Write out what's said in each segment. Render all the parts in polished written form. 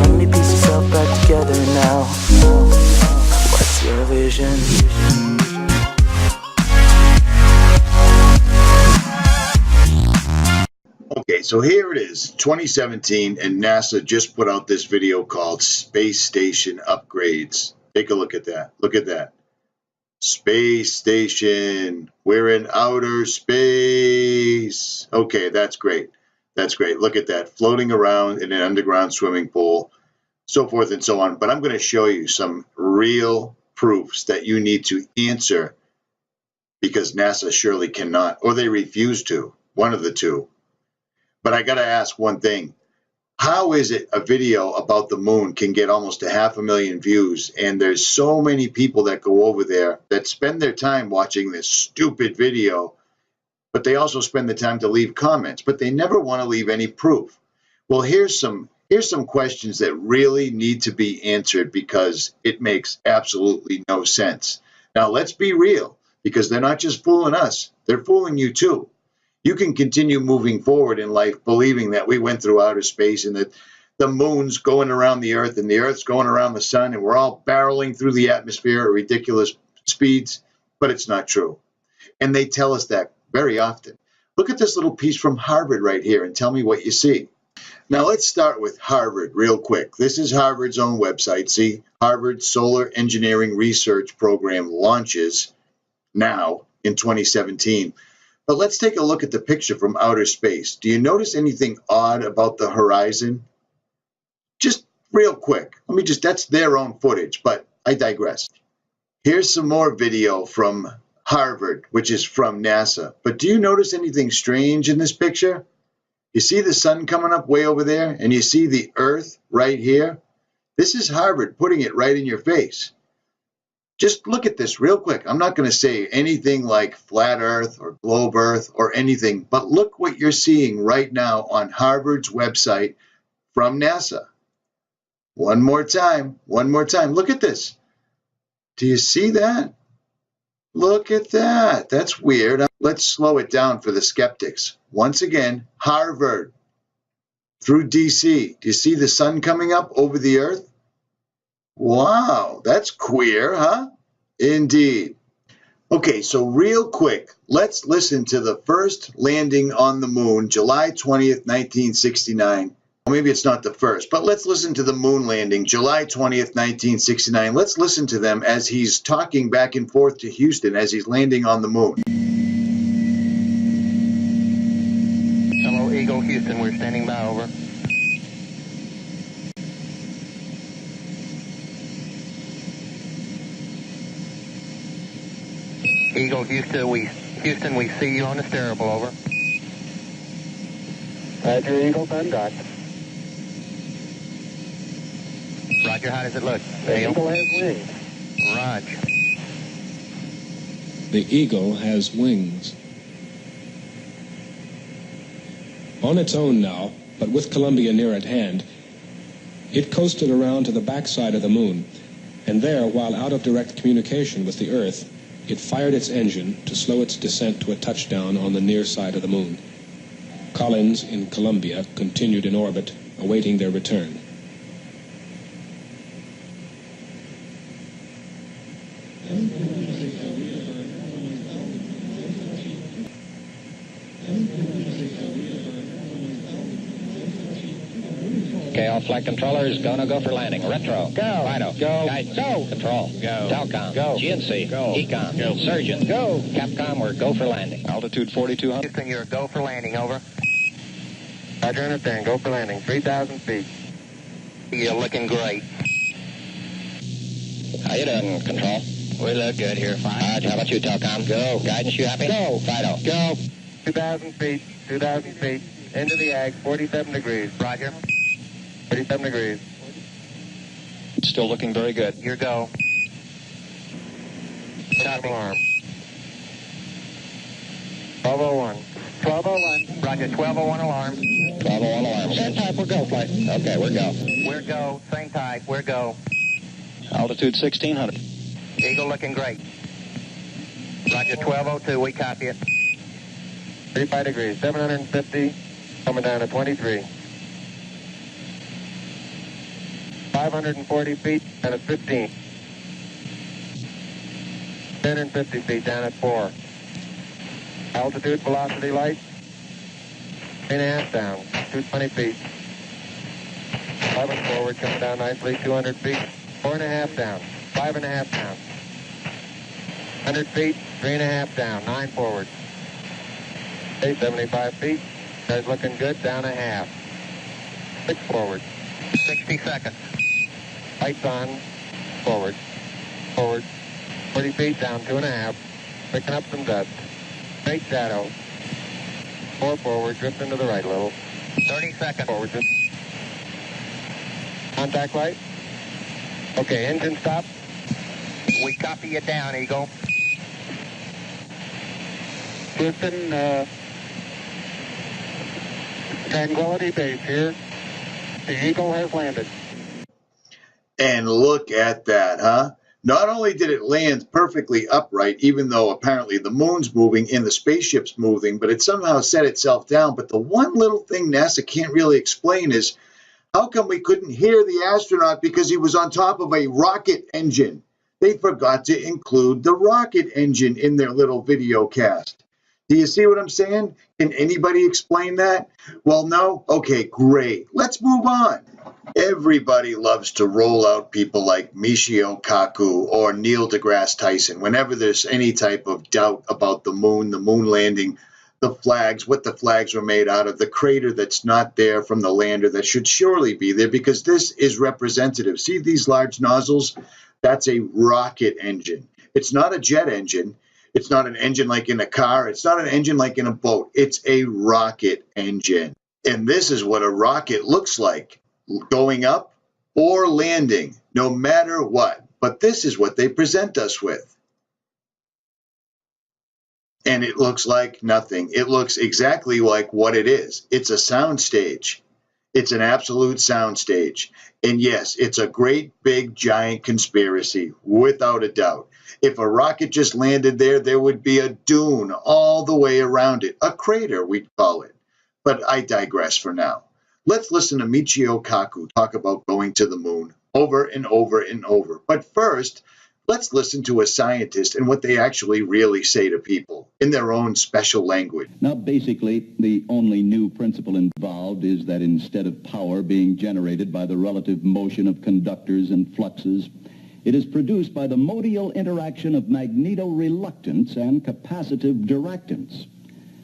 Tell me piece yourself back together now. What's your vision? Okay, so here it is, 2017, and NASA just put out this video called Space Station Upgrades. Take a look at that. Look at that. Space Station. We're in outer space. Okay, that's great. That's great. Look at that. Floating around in an underground swimming pool, so forth and so on. But I'm going to show you some real proofs that you need to answer because NASA surely cannot, or they refuse to. One of the two. But I got to ask one thing. How is it a video about the moon can get almost 500,000 views and there's so many people that go over there that spend their time watching this stupid video, but they also spend the time to leave comments, but they never want to leave any proof? Well, here's some questions that really need to be answered because it makes absolutely no sense. Now, let's be real, because they're not just fooling us, they're fooling you too. You can continue moving forward in life believing that we went through outer space and that the moon's going around the earth and the earth's going around the sun and we're all barreling through the atmosphere at ridiculous speeds, but it's not true. And they tell us that very often. Look at this little piece from Harvard right here and tell me what you see. Now let's start with Harvard real quick. This is Harvard's own website. See, Harvard Solar Engineering Research Program launches now in 2017. But let's take a look at the picture from outer space. Do you notice anything odd about the horizon? Just real quick. That's their own footage, but I digress. Here's some more video from Harvard, which is from NASA. But do you notice anything strange in this picture? You see the sun coming up way over there, and you see the Earth right here? This is Harvard putting it right in your face. Just look at this real quick. I'm not going to say anything like flat Earth or globe Earth or anything, but look what you're seeing right now on Harvard's website from NASA. One more time. Look at this. Do you see that? Look at that. That's weird. Let's slow it down for the skeptics. Once again, Harvard through DC. Do you see the sun coming up over the Earth? Wow, that's queer, huh? Indeed. Okay, so real quick, let's listen to the first landing on the moon, July 20th, 1969. Well, maybe it's not the first, but let's listen to the moon landing, July 20th, 1969. Let's listen to them as he's talking back and forth to Houston as he's landing on the moon. Hello, Eagle, Houston, we're standing by, over. Eagle, Houston, we see you on the steerable, over. Roger, Eagle, dot. Roger, how does it look? The Eagle has wings. Roger. The Eagle has wings. On its own now, but with Columbia near at hand, it coasted around to the backside of the moon, and there, while out of direct communication with the Earth, it fired its engine to slow its descent to a touchdown on the near side of the moon. Collins in Columbia continued in orbit, awaiting their return. Okay, all flight controllers, gonna go for landing. Retro. Go. Fido. Go. Guidance. Go. Control. Go. Telcom. Go. GNC. Go. Ecom. Go. Surgeon. Go. Capcom, we're go for landing. Altitude 4,200. Houston, you're go for landing, over. Roger, understand. Go for landing. 3,000 feet. You're looking great. How you doing, Control? We look good here, fine. How about you, Telcom? Go. Guidance, you happy? Go. Fido. Go. 2,000 feet. 2,000 feet. Into the ag. 47 degrees. Roger. 37 degrees. Still looking very good. Your go. Copy. Alarm. 1201. 1201. Roger, 1201 alarm. 1201 alarm. Same type, we're go, flight. Okay, we're go. We're go. Same type. We're go. Altitude 1,600. Eagle looking great. Roger, 1202. We copy it. 35 degrees. 750. Coming down to 23. 540 feet and at 15. 1050 feet down at 4. Altitude, velocity, light. 3.5 down, 220 feet. 11 forward, coming down nicely, 200 feet. 4.5 down, 5.5 down. 100 feet, 3.5 down, 9 forward. 75 feet, that's looking good, down a half. 6 forward. 60 seconds. Lights on, forward, forward. 40 feet, down 2.5. Picking up some dust. Straight shadow. 4 forward, drifting to the right a little. 30 seconds. Forward, drift. Contact light. Okay, engine stop. We copy you down, Eagle. Houston, Tranquility Base here. The Eagle has landed. And look at that, huh? Not only did it land perfectly upright, even though apparently the moon's moving and the spaceship's moving, but it somehow set itself down. But the one little thing NASA can't really explain is how come we couldn't hear the astronaut because he was on top of a rocket engine? They forgot to include the rocket engine in their little video cast. Do you see what I'm saying? Can anybody explain that? Well, no? Okay, great. Let's move on. Everybody loves to roll out people like Michio Kaku or Neil deGrasse Tyson whenever there's any type of doubt about the moon landing, the flags, what the flags were made out of, the crater that's not there from the lander that should surely be there because this is representative. See these large nozzles? That's a rocket engine. It's not a jet engine. It's not an engine like in a car. It's not an engine like in a boat. It's a rocket engine. And this is what a rocket looks like, going up or landing, no matter what. But this is what they present us with. And it looks like nothing. It looks exactly like what it is. It's a sound stage. It's an absolute sound stage. And yes, it's a great, big, giant conspiracy, without a doubt. If a rocket just landed there, there would be a dune all the way around it. A crater, we'd call it. But I digress for now. Let's listen to Michio Kaku talk about going to the moon over and over and over. But first, let's listen to a scientist and what they actually really say to people in their own special language. Now, basically, the only new principle involved is that instead of power being generated by the relative motion of conductors and fluxes, it is produced by the modial interaction of magnetoreluctance and capacitive directance.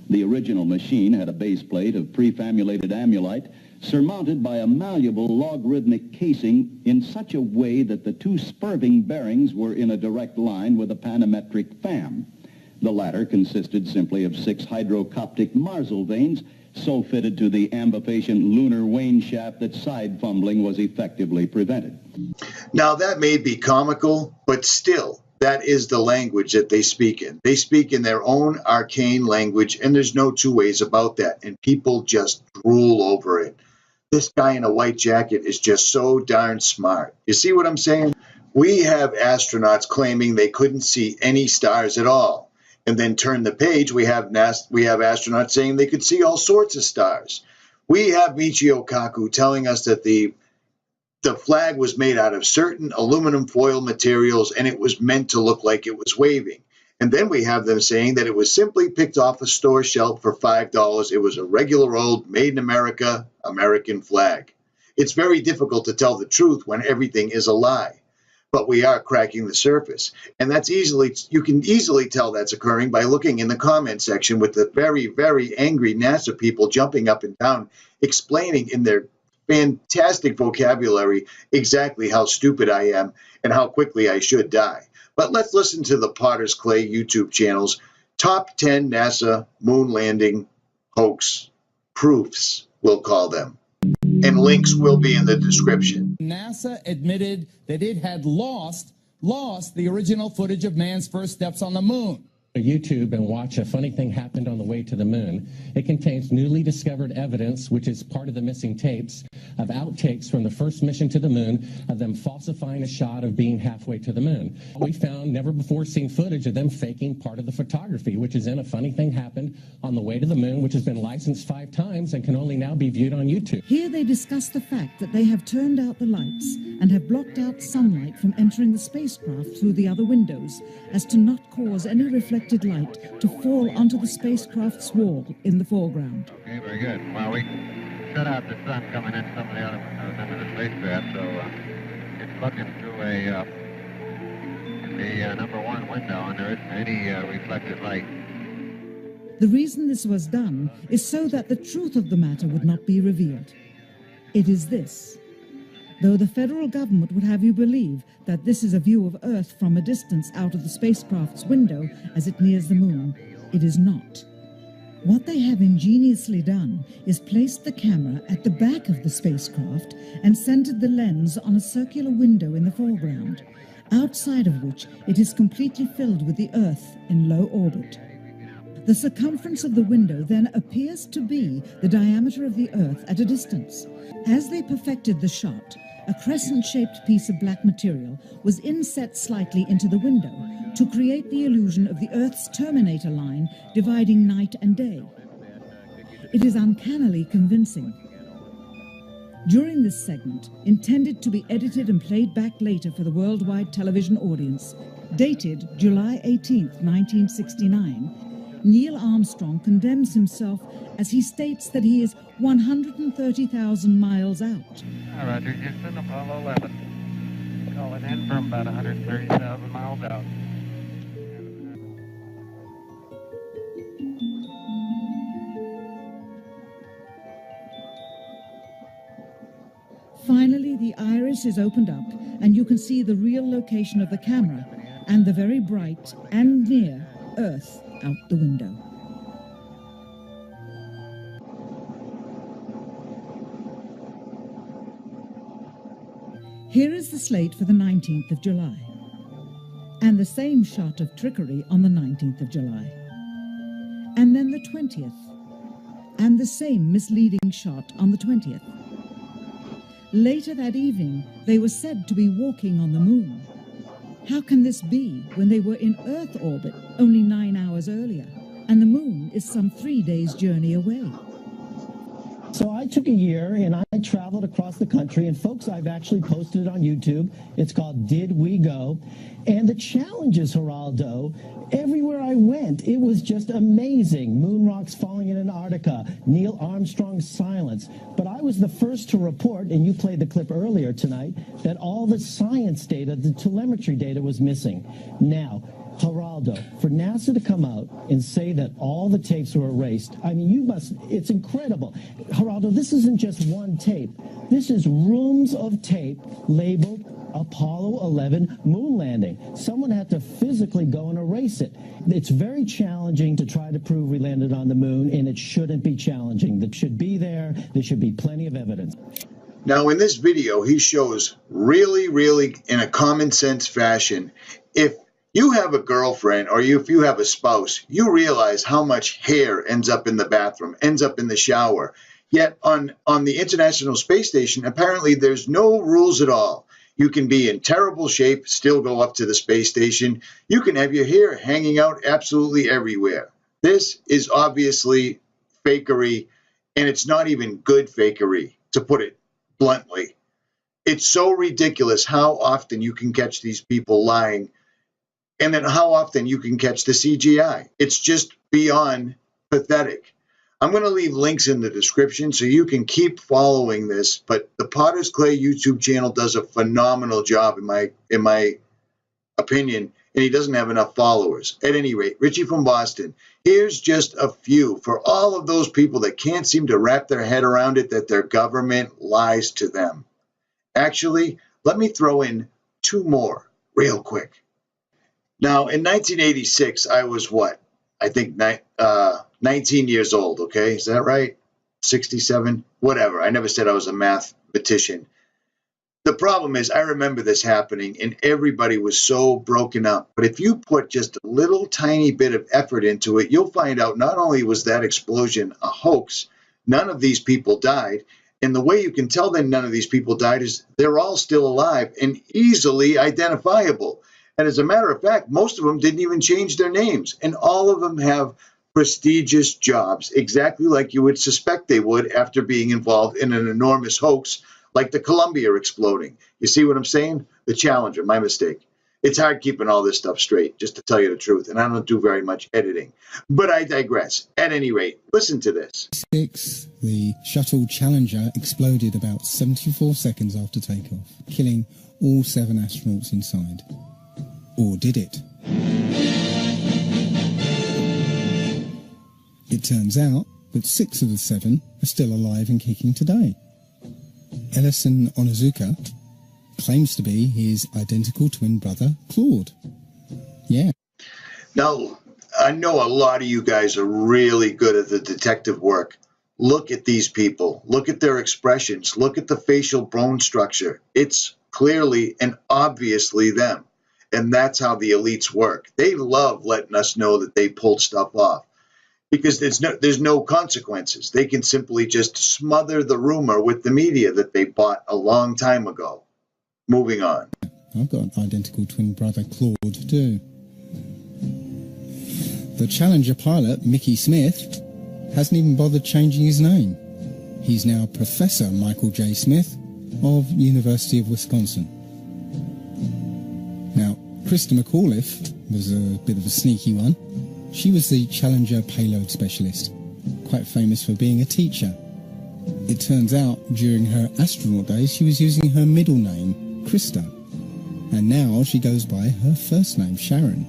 The original machine had a base plate of prefamulated amulite surmounted by a malleable logarithmic casing in such a way that the two spurving bearings were in a direct line with a panometric fan. The latter consisted simply of 6 hydrocoptic Marsal vanes so fitted to the ambifacient lunar wane shaft that side fumbling was effectively prevented. Now, that may be comical, but still, that is the language that they speak in. They speak in their own arcane language, and there's no two ways about that, and people just drool over it. This guy in a white jacket is just so darn smart. You see what I'm saying? We have astronauts claiming they couldn't see any stars at all. And then turn the page, we have astronauts saying they could see all sorts of stars. We have Michio Kaku telling us that the flag was made out of certain aluminum foil materials and it was meant to look like it was waving. And then we have them saying that it was simply picked off a store shelf for $5. It was a regular old made in America, American flag. It's very difficult to tell the truth when everything is a lie. But we are cracking the surface. And you can easily tell that's occurring by looking in the comment section with the very, very angry NASA people jumping up and down, explaining in their fantastic vocabulary exactly how stupid I am and how quickly I should die. But let's listen to the Potter's Clay YouTube channel's top 10 NASA moon landing hoax proofs, we'll call them. And links will be in the description. NASA admitted that it had lost the original footage of man's first steps on the moon. YouTube and watch A Funny Thing Happened on the Way to the Moon. It contains newly discovered evidence, which is part of the missing tapes, of outtakes from the first mission to the moon, of them falsifying a shot of being halfway to the moon. We found never before seen footage of them faking part of the photography, which is in A Funny Thing Happened on the Way to the Moon, which has been licensed 5 times and can only now be viewed on YouTube. Here they discuss the fact that they have turned out the lights and have blocked out sunlight from entering the spacecraft through the other windows as to not cause any reflected light to fall onto the spacecraft's wall in the foreground. Okay, very good. Well, we shut out the sun coming in some of the other windows into the spacecraft, so it's looking through the number one window, and there isn't any reflected light. The reason this was done is so that the truth of the matter would not be revealed. It is this. Though the federal government would have you believe that this is a view of Earth from a distance out of the spacecraft's window as it nears the moon, it is not. What they have ingeniously done is placed the camera at the back of the spacecraft and centered the lens on a circular window in the foreground, outside of which it is completely filled with the Earth in low orbit. The circumference of the window then appears to be the diameter of the Earth at a distance. As they perfected the shot, a crescent-shaped piece of black material was inset slightly into the window to create the illusion of the Earth's terminator line dividing night and day. It is uncannily convincing. During this segment, intended to be edited and played back later for the worldwide television audience, dated July 18, 1969, Neil Armstrong condemns himself as he states that he is 130,000 miles out. Roger, Houston, Apollo 11. Calling in from about 130,000 miles out. Finally, the iris is opened up and you can see the real location of the camera and the very bright and near Earth out the window. Here is the slate for the 19th of July, and the same shot of trickery on the 19th of July, and then the 20th, and the same misleading shot on the 20th. Later that evening, they were said to be walking on the moon. How can this be when they were in Earth orbit only 9 hours earlier, and the moon is some 3 days' journey away? So I took a year and I traveled across the country, and folks, I've actually posted it on YouTube. It's called Did We Go? And the challenges, Geraldo, everywhere I went, it was just amazing. Moon rocks falling in Antarctica, Neil Armstrong's silence. But I was the first to report, and you played the clip earlier tonight, that all the science data, the telemetry data was missing. Now, Geraldo, for NASA to come out and say that all the tapes were erased, I mean, it's incredible. Geraldo, this isn't just one tape. This is rooms of tape labeled Apollo 11 moon landing. Someone had to physically go and erase it. It's very challenging to try to prove we landed on the moon, and it shouldn't be challenging. That should be there. There should be plenty of evidence. Now, in this video, he shows really, in a common sense fashion, if you have a girlfriend or if you have a spouse, you realize how much hair ends up in the bathroom, ends up in the shower. Yet on the International Space Station, apparently there's no rules at all. You can be in terrible shape, still go up to the space station. You can have your hair hanging out absolutely everywhere. This is obviously fakery, and it's not even good fakery, to put it bluntly. It's so ridiculous how often you can catch these people lying, and then how often you can catch the CGI. It's just beyond pathetic. I'm going to leave links in the description so you can keep following this, but the Potter's Clay YouTube channel does a phenomenal job, in my opinion, and he doesn't have enough followers. At any rate, Richie from Boston, here's just a few for all of those people that can't seem to wrap their head around it that their government lies to them. Actually, let me throw in two more real quick. Now, in 1986, I was what? I think 19 years old, okay? Is that right? 67? Whatever. I never said I was a mathematician. The problem is I remember this happening, and everybody was so broken up. But if you put just a little tiny bit of effort into it, you'll find out not only was that explosion a hoax, none of these people died. And the way you can tell that none of these people died is they're all still alive and easily identifiable. And as a matter of fact, most of them didn't even change their names. And all of them have prestigious jobs, exactly like you would suspect they would after being involved in an enormous hoax like the Columbia exploding. You see what I'm saying? The Challenger, my mistake. It's hard keeping all this stuff straight, just to tell you the truth, and I don't do very much editing. But I digress. At any rate, listen to this. The shuttle Challenger exploded about 74 seconds after takeoff, killing all 7 astronauts inside. Or did it? It turns out that 6 of the 7 are still alive and kicking today. Ellison Onizuka claims to be his identical twin brother, Claude. Yeah. Now, I know a lot of you guys are really good at the detective work. Look at these people. Look at their expressions. Look at the facial bone structure. It's clearly and obviously them. And that's how the elites work. They love letting us know that they pulled stuff off, because there's no consequences. They can simply just smother the rumor with the media that they bought a long time ago. Moving on. I've got an identical twin brother, Claude, too. The Challenger pilot, Mickey Smith, hasn't even bothered changing his name. He's now Professor Michael J. Smith of University of Wisconsin. Now, Krista McAuliffe was a bit of a sneaky one. She was the Challenger payload specialist, quite famous for being a teacher. It turns out during her astronaut days she was using her middle name, Krista, and now she goes by her first name, Sharon,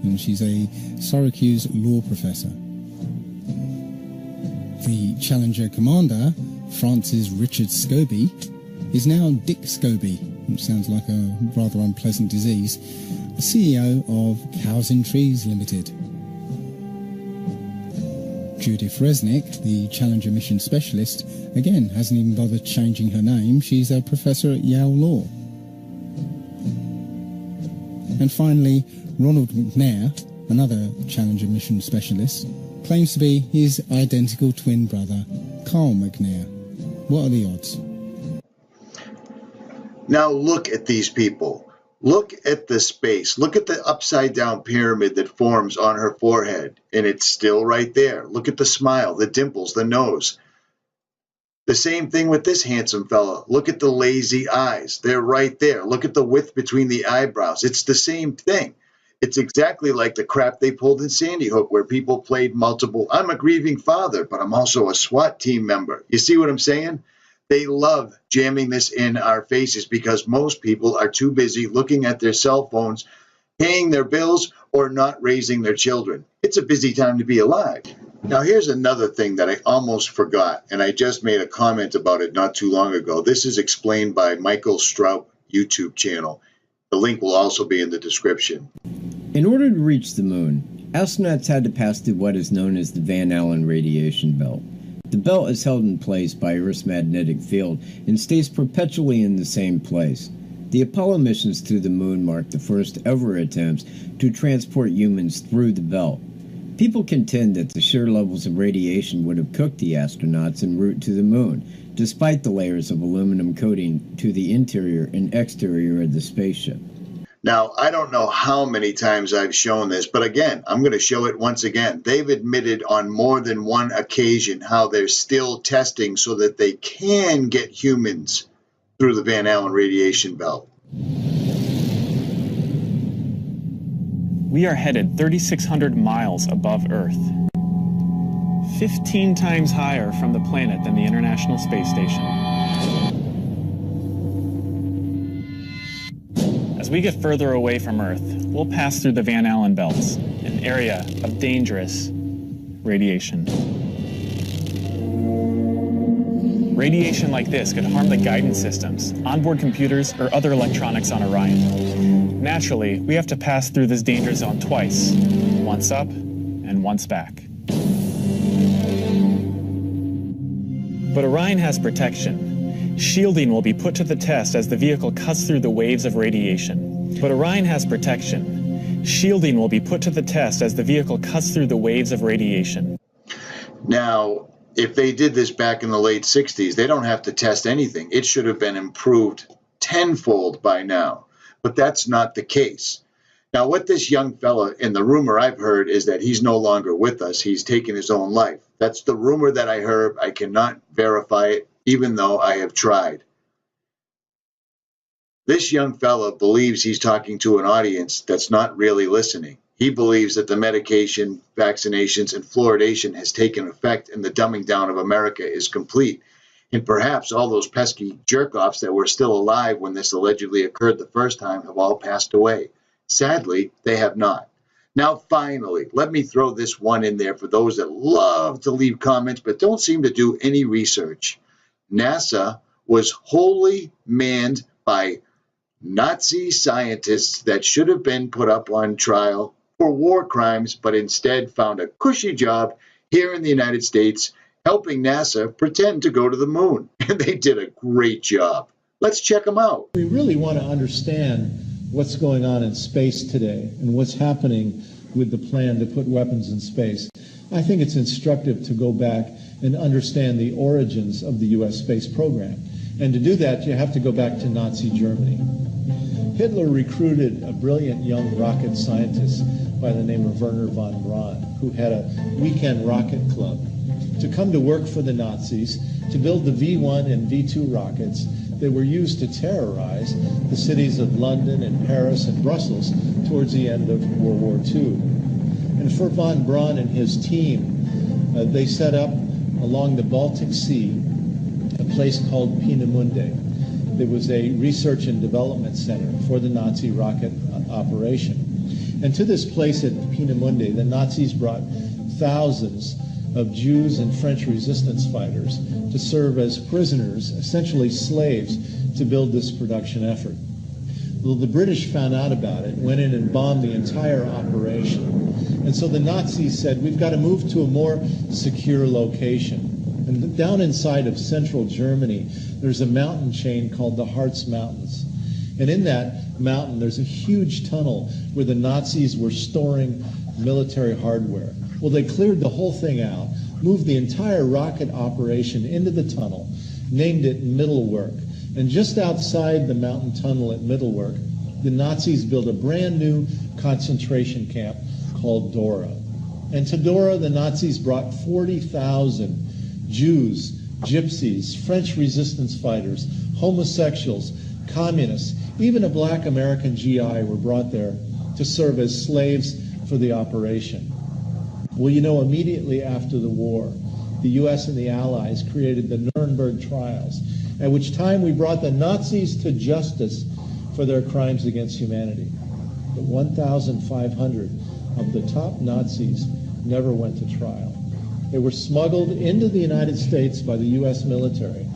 and she's a Syracuse law professor. The Challenger commander, Francis Richard Scobie, is now Dick Scobie, which sounds like a rather unpleasant disease, the CEO of Cows and Trees Limited. Judith Resnick, the Challenger mission specialist, again hasn't even bothered changing her name. She's a professor at Yale Law. And finally, Ronald McNair, another Challenger mission specialist, claims to be his identical twin brother, Carl McNair. What are the odds? Now look at these people. Look at the space. Look at the upside-down pyramid that forms on her forehead, and it's still right there. Look at the smile, the dimples, the nose. The same thing with this handsome fella. Look at the lazy eyes. They're right there. Look at the width between the eyebrows. It's the same thing. It's exactly like the crap they pulled in Sandy Hook, where people played multiple, I'm a grieving father, but I'm also a SWAT team member. You see what I'm saying? They love jamming this in our faces because most people are too busy looking at their cell phones, paying their bills, or not raising their children. It's a busy time to be alive. Now, here's another thing that I almost forgot, and I just made a comment about it not too long ago. This is explained by Michael Stroup YouTube channel. The link will also be in the description. In order to reach the moon, astronauts had to pass through what is known as the Van Allen radiation belt. The belt is held in place by Earth's magnetic field and stays perpetually in the same place. The Apollo missions to the moon marked the first ever attempts to transport humans through the belt. People contend that the sheer levels of radiation would have cooked the astronauts en route to the moon, despite the layers of aluminum coating to the interior and exterior of the spaceship. Now, I don't know how many times I've shown this, but again, I'm going to show it once again. They've admitted on more than one occasion how they're still testing so that they can get humans through the Van Allen radiation belt. We are headed 3,600 miles above Earth, 15 times higher from the planet than the International Space Station. As we get further away from Earth, we'll pass through the Van Allen belts, an area of dangerous radiation. Radiation like this could harm the guidance systems, onboard computers, or other electronics on Orion. Naturally, we have to pass through this danger zone twice, once up and once back. But Orion has protection. Shielding will be put to the test as the vehicle cuts through the waves of radiation. But Orion has protection. Shielding will be put to the test as the vehicle cuts through the waves of radiation. Now, if they did this back in the late 60s, they don't have to test anything. It should have been improved tenfold by now. But that's not the case. Now, what this young fella, and the rumor I've heard, is that he's no longer with us. He's taken his own life. That's the rumor that I heard. I cannot verify it, even though I have tried. This young fella believes he's talking to an audience that's not really listening. He believes that the medication, vaccinations, and fluoridation has taken effect and the dumbing down of America is complete. And perhaps all those pesky jerk-offs that were still alive when this allegedly occurred the first time have all passed away. Sadly, they have not. Now, finally, let me throw this one in there for those that love to leave comments but don't seem to do any research. NASA was wholly manned by Nazi scientists that should have been put up on trial for war crimes, but instead found a cushy job here in the United States helping NASA pretend to go to the moon. And they did a great job. Let's check them out. We really want to understand what's going on in space today and what's happening with the plan to put weapons in space. I think it's instructive to go back and understand the origins of the U.S. space program. And to do that, you have to go back to Nazi Germany. Hitler recruited a brilliant young rocket scientist by the name of Wernher von Braun, who had a weekend rocket club, to come to work for the Nazis to build the V-1 and V-2 rockets that were used to terrorize the cities of London and Paris and Brussels towards the end of World War II. And for von Braun and his team, they set up along the Baltic Sea a place called Peenemünde. There was a research and development center for the Nazi rocket operation. And to this place at Peenemünde, the Nazis brought thousands of Jews and French resistance fighters to serve as prisoners, essentially slaves, to build this production effort. Well, the British found out about it, went in and bombed the entire operation. And so the Nazis said, we've got to move to a more secure location. And down inside of central Germany, there's a mountain chain called the Harz Mountains. And in that mountain, there's a huge tunnel where the Nazis were storing military hardware. Well, they cleared the whole thing out, moved the entire rocket operation into the tunnel, named it Mittelwerk. And just outside the mountain tunnel at Mittelwerk, the Nazis built a brand new concentration camp called Dora. And to Dora, the Nazis brought 40,000 Jews, gypsies, French resistance fighters, homosexuals, communists, even a black American GI were brought there to serve as slaves for the operation. Well, you know, immediately after the war, the U.S. and the Allies created the Nuremberg trials, at which time we brought the Nazis to justice for their crimes against humanity. But 1,500 of the top Nazis never went to trial. They were smuggled into the United States by the U.S. military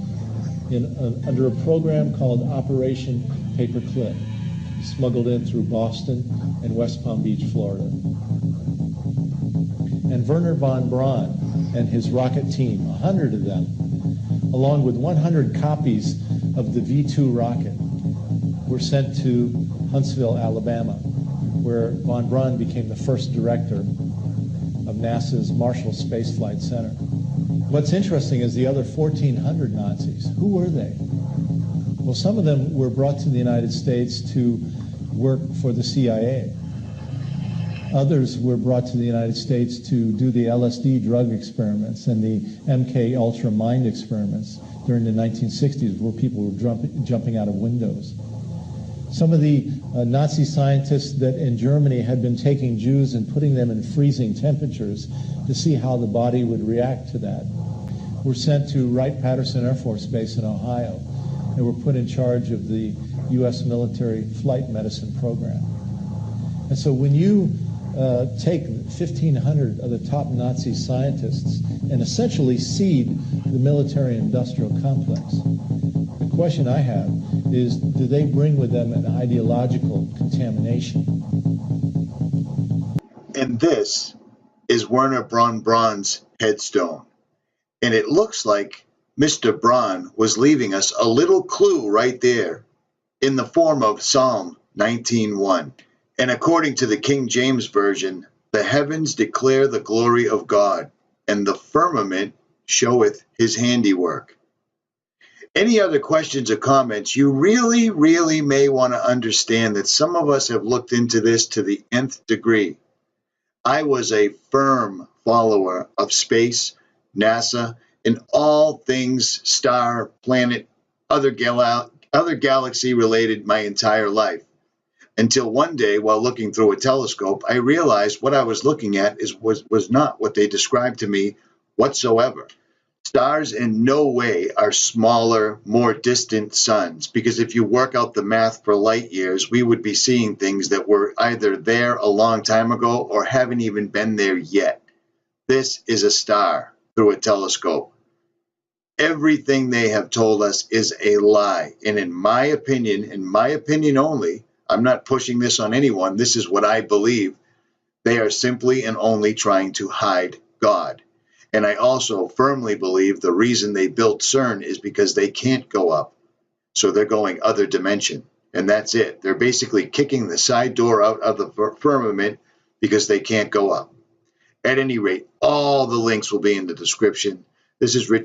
under a program called Operation Paperclip, smuggled in through Boston and West Palm Beach, Florida. And Wernher von Braun and his rocket team, 100 of them, along with 100 copies of the V-2 rocket, were sent to Huntsville, Alabama, where von Braun became the first director of NASA's Marshall Space Flight Center. What's interesting is the other 1,400 Nazis. Who were they? Well, some of them were brought to the United States to work for the CIA. Others were brought to the United States to do the LSD drug experiments and the MK Ultra mind experiments during the 1960s, where people were jumping out of windows. Some of the Nazi scientists that in Germany had been taking Jews and putting them in freezing temperatures to see how the body would react to that were sent to Wright-Patterson Air Force Base in Ohio and were put in charge of the U.S. military flight medicine program. And so when you take 1,500 of the top Nazi scientists and essentially seed the military-industrial complex, the question I have is, do they bring with them an ideological contamination? And this is Wernher von Braun's headstone. And it looks like Mr. Braun was leaving us a little clue right there in the form of Psalm 19:1. And according to the King James Version, the heavens declare the glory of God, and the firmament showeth his handiwork. Any other questions or comments? You really, really may want to understand that some of us have looked into this to the nth degree. I was a firm follower of space, NASA, and all things star, planet, other other galaxy related my entire life. Until one day, while looking through a telescope, I realized what I was looking at was not what they described to me whatsoever. Stars in no way are smaller, more distant suns, because if you work out the math for light years, we would be seeing things that were either there a long time ago or haven't even been there yet. This is a star through a telescope. Everything they have told us is a lie. And in my opinion only, I'm not pushing this on anyone, this is what I believe, they are simply and only trying to hide God. And I also firmly believe the reason they built CERN is because they can't go up. So they're going other dimension. And that's it. They're basically kicking the side door out of the firmament because they can't go up. At any rate, all the links will be in the description. This is Rich